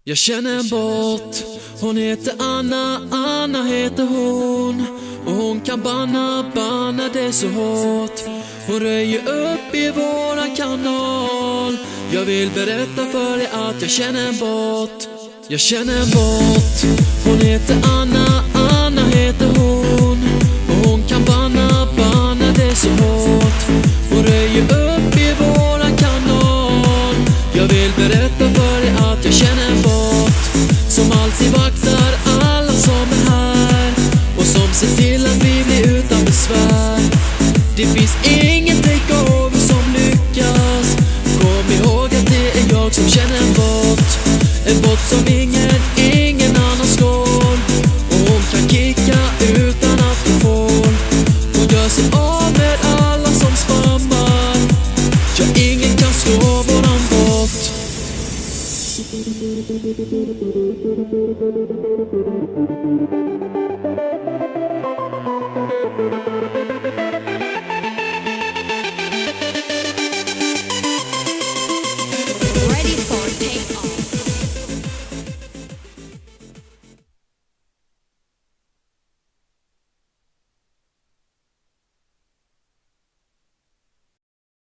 Jag känner en bot, hon heter Anna, Anna heter hon. Och hon kan banna det så hårt. Hon röjer upp i våran kanal. Jag vill berätta för dig att jag känner en bot. Jag känner en bot, hon heter Anna, Anna heter hon. Och hon kan banna det så hårt. Hon röjer upp i våran kanal. Jag vill berätta för dig att jag känner en bot som alltid vaktar alla som är här och som ser till att vi blir utan besvär. Det finns ingen takeover som lyckas. Kom ihåg att det är jag som känner en bot. En bot som ingen annan slår. Och hon kan kicka utan att hon får. Hon gör sig av med alla som spammar. Ja, ingen kan slå våran bot.